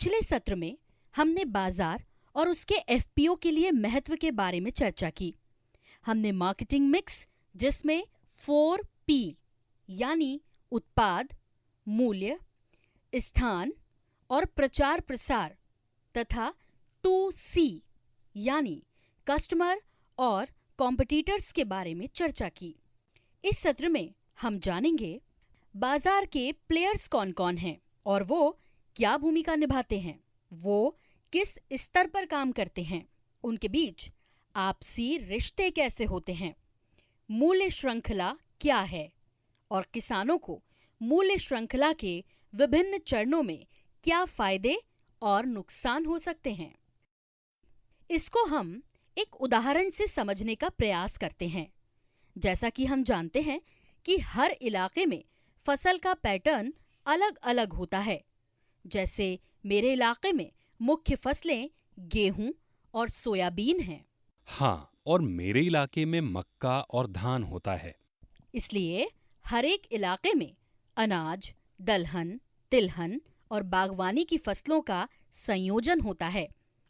पिछले सत्र में हमने बाजार और उसके एफपीओ के लिए महत्व के बारे में चर्चा की। हमने मार्केटिंग मिक्स, जिसमें 4P यानी उत्पाद, मूल्य, स्थान और प्रचार प्रसार तथा 2C यानी कस्टमर और कॉम्पिटिटर्स के बारे में चर्चा की। इस सत्र में हम जानेंगे बाजार के प्लेयर्स कौन कौन हैं और वो क्या भूमिका निभाते हैं, वो किस स्तर पर काम करते हैं, उनके बीच आपसी रिश्ते कैसे होते हैं, मूल्य श्रृंखला क्या है और किसानों को मूल्य श्रृंखला के विभिन्न चरणों में क्या फायदे और नुकसान हो सकते हैं। इसको हम एक उदाहरण से समझने का प्रयास करते हैं। जैसा कि हम जानते हैं कि हर इलाके में फसल का पैटर्न अलग अलग होता है। जैसे मेरे इलाके में मुख्य फसलें गेहूं और सोयाबीन हैं। हाँ, और मेरे इलाके में मक्का और धान होता है। इसलिए हर एक इलाके में अनाज, दलहन, तिलहन और बागवानी की फसलों का संयोजन होता है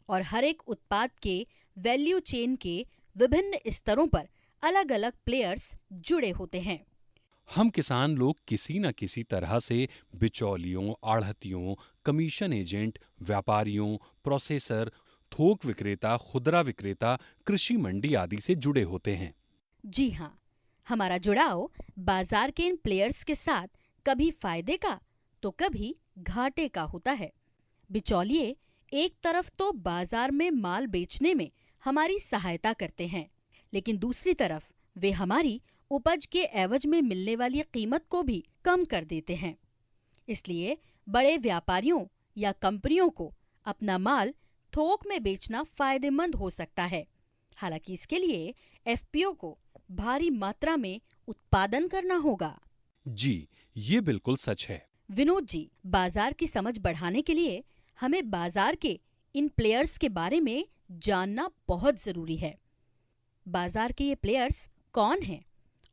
और हर एक उत्पाद के वैल्यू चेन के विभिन्न स्तरों पर अलग अलग प्लेयर्स जुड़े होते हैं। हम किसान लोग किसी न किसी तरह से बिचौलियों, आढ़तियों, कमीशन एजेंट, व्यापारियों, प्रोसेसर, थोक विक्रेता, खुदरा विक्रेता, कृषि मंडी आदि से जुड़े होते हैं। जी हाँ, हमारा जुड़ाव बाजार के इन प्लेयर्स के साथ कभी फायदे का तो कभी घाटे का होता है। बिचौलिए एक तरफ तो बाजार में माल बेचने में हमारी सहायता करते हैं, लेकिन दूसरी तरफ वे हमारी उपज के एवज में मिलने वाली कीमत को भी कम कर देते हैं। इसलिए बड़े व्यापारियों या कंपनियों को अपना माल थोक में बेचना फायदेमंद हो सकता है। हालांकि इसके लिए एफपीओ को भारी मात्रा में उत्पादन करना होगा। जी, ये बिल्कुल सच है। विनोद जी, बाजार की समझ बढ़ाने के लिए हमें बाजार के इन प्लेयर्स के बारे में जानना बहुत जरूरी है। बाजार के ये प्लेयर्स कौन हैं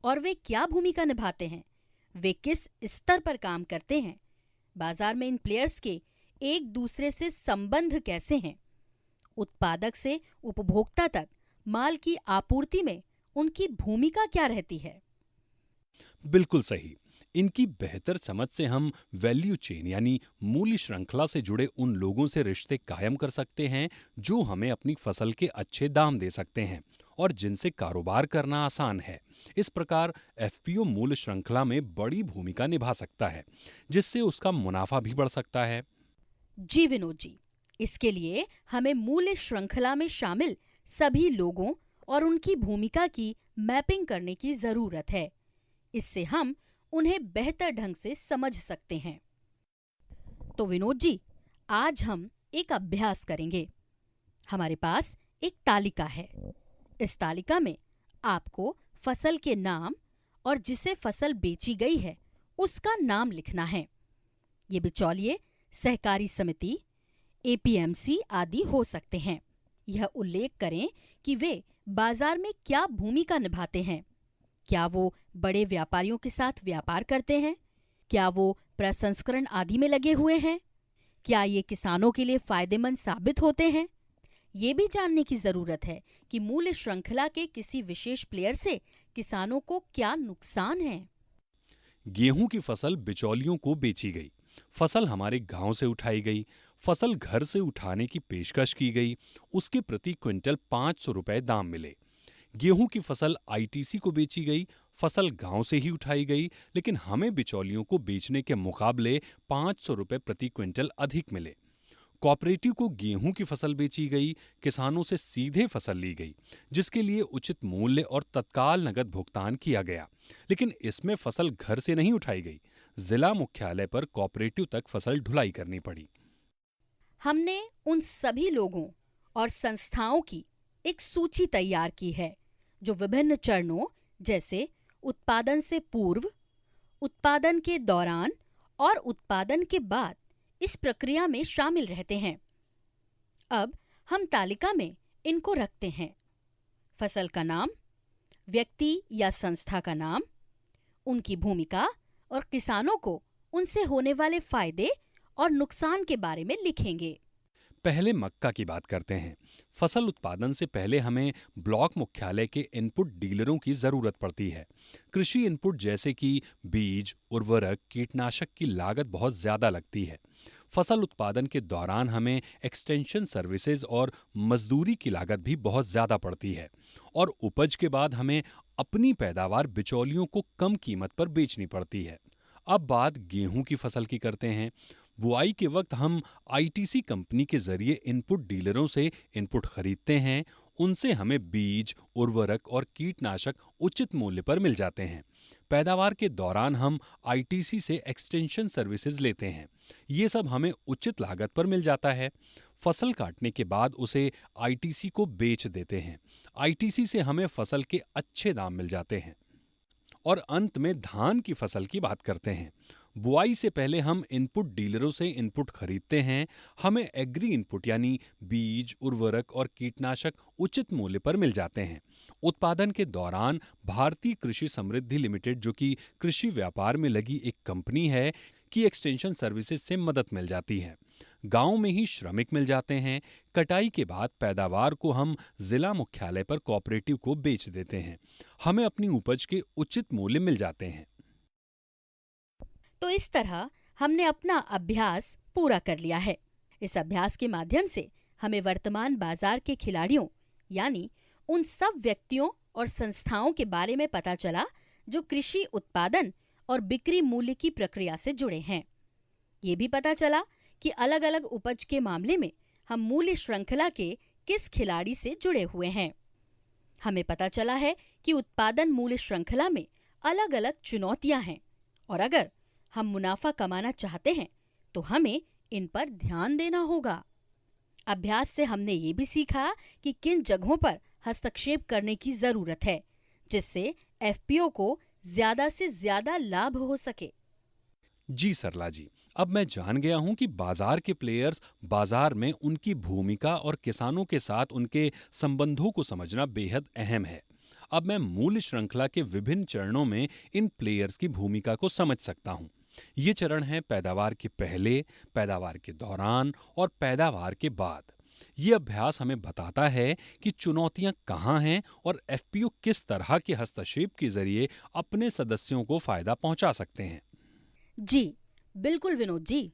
और वे क्या भूमिका निभाते हैं, वे किस स्तर पर काम करते हैं, बाजार में इन प्लेयर्स के एक दूसरे से संबंध कैसे हैं, उत्पादक से उपभोक्ता तक माल की आपूर्ति में उनकी भूमिका क्या रहती है। बिल्कुल सही। इनकी बेहतर समझ से हम वैल्यू चेन यानी मूल्य श्रृंखला से जुड़े उन लोगों से रिश्ते कायम कर सकते हैं जो हमें अपनी फसल के अच्छे दाम दे सकते हैं और जिनसे कारोबार करना आसान है। इस प्रकार एफपीओ मूल्य श्रृंखला में बड़ी भूमिका निभा सकता है, जिससे उसका मुनाफा भी बढ़ सकता है। जी विनोद जी, इसके लिए हमें मूल्य श्रृंखला में शामिल सभी लोगों और उनकी भूमिका की मैपिंग करने की जरूरत है। इससे हम उन्हें बेहतर ढंग से समझ सकते हैं। तो विनोद जी, आज हम एक अभ्यास करेंगे। हमारे पास एक तालिका है। इस तालिका में आपको फसल के नाम और जिसे फसल बेची गई है उसका नाम लिखना है। ये बिचौलिए, सहकारी समिति, एपीएमसी आदि हो सकते हैं। यह उल्लेख करें कि वे बाजार में क्या भूमिका निभाते हैं। क्या वो बड़े व्यापारियों के साथ व्यापार करते हैं? क्या वो प्रसंस्करण आदि में लगे हुए हैं? क्या ये किसानों के लिए फायदेमंद साबित होते हैं? ये भी जानने की जरूरत है कि मूल्य श्रृंखला के किसी विशेष प्लेयर से किसानों को क्या नुकसान है। गेहूं की फसल बिचौलियों को बेची गई, फसल हमारे गांव से उठाई गई, फसल घर से उठाने की पेशकश की गई, उसके प्रति क्विंटल 500 रुपए दाम मिले। गेहूं की फसल आईटीसी को बेची गई, फसल गांव से ही उठाई गई, लेकिन हमें बिचौलियों को बेचने के मुकाबले 500 रुपए प्रति क्विंटल अधिक मिले। कॉपरेटिव को गेहूं की फसल बेची गई, किसानों से सीधे फसल ली गई, जिसके लिए उचित मूल्य और तत्काल नगद भुगतान किया गया, लेकिन इसमें फसल घर से नहीं उठाई गई, जिला मुख्यालय पर कॉपरेटिव तक फसल ढुलाई करनी पड़ी। हमने उन सभी लोगों और संस्थाओं की एक सूची तैयार की है जो विभिन्न चरणों जैसे उत्पादन से पूर्व, उत्पादन के दौरान और उत्पादन के बाद इस प्रक्रिया में शामिल रहते हैं। अब हम तालिका में इनको रखते हैं। फसल का नाम, व्यक्ति या संस्था का नाम, उनकी भूमिका और किसानों को उनसे होने वाले फायदे और नुकसान के बारे में लिखेंगे। पहले मक्का की बात करते हैं। फसल उत्पादन से पहले हमें ब्लॉक मुख्यालय के इनपुट डीलरों की जरूरत पड़ती है। कृषि इनपुट जैसे कि बीज, उर्वरक, कीटनाशक की लागत बहुत ज्यादा लगती है। फसल उत्पादन के दौरान हमें एक्सटेंशन सर्विसेज और मजदूरी की लागत भी बहुत ज्यादा पड़ती है। और उपज के बाद हमें अपनी पैदावार बिचौलियों को कम कीमत पर बेचनी पड़ती है। अब बात गेहूं की फसल की करते हैं। बुआई के वक्त हम आईटीसी कंपनी के जरिए इनपुट डीलरों से इनपुट खरीदते हैं। उनसे हमें बीज, उर्वरक और कीटनाशक उचित मूल्य पर मिल जाते हैं। पैदावार के दौरान हम आईटीसी से एक्सटेंशन सर्विसेज लेते हैं। ये सब हमें उचित लागत पर मिल जाता है। फसल काटने के बाद उसे आईटीसी को बेच देते हैं। आईटीसी से हमें फसल के अच्छे दाम मिल जाते हैं। और अंत में धान की फसल की बात करते हैं। बुआई से पहले हम इनपुट डीलरों से इनपुट खरीदते हैं। हमें एग्री इनपुट यानी बीज, उर्वरक और कीटनाशक उचित मूल्य पर मिल जाते हैं। उत्पादन के दौरान भारतीय कृषि समृद्धि लिमिटेड, जो कि कृषि व्यापार में लगी एक कंपनी है, की एक्सटेंशन सर्विसेज से मदद मिल जाती है। गांव में ही श्रमिक मिल जाते हैं। कटाई के बाद पैदावार को हम जिला मुख्यालय पर कोऑपरेटिव को बेच देते हैं। हमें अपनी उपज के उचित मूल्य मिल जाते हैं। तो इस तरह हमने अपना अभ्यास पूरा कर लिया है। इस अभ्यास के माध्यम से हमें वर्तमान बाजार के खिलाड़ियों यानी उन सब व्यक्तियों और संस्थाओं के बारे में पता चला जो कृषि उत्पादन और बिक्री मूल्य की प्रक्रिया से जुड़े हैं। ये भी पता चला कि अलग अलग उपज के मामले में हम मूल्य श्रृंखला के किस खिलाड़ी से जुड़े हुए हैं। हमें पता चला है कि उत्पादन मूल्य श्रृंखला में अलग अलग चुनौतियां हैं और अगर हम मुनाफा कमाना चाहते हैं तो हमें इन पर ध्यान देना होगा। अभ्यास से हमने ये भी सीखा कि किन जगहों पर हस्तक्षेप करने की जरूरत है जिससे एफपीओ को ज्यादा से ज्यादा लाभ हो सके। जी सरला जी, अब मैं जान गया हूं कि बाजार के प्लेयर्स, बाजार में उनकी भूमिका और किसानों के साथ उनके संबंधों को समझना बेहद अहम है। अब मैं मूल्य श्रृंखला के विभिन्न चरणों में इन प्लेयर्स की भूमिका को समझ सकता हूं। ये चरण है पैदावार के पहले, पैदावार के दौरान और पैदावार के बाद। ये अभ्यास हमें बताता है कि चुनौतियां कहां हैं और एफपीओ किस तरह के हस्तक्षेप के जरिए अपने सदस्यों को फायदा पहुंचा सकते हैं। जी बिल्कुल विनोद जी।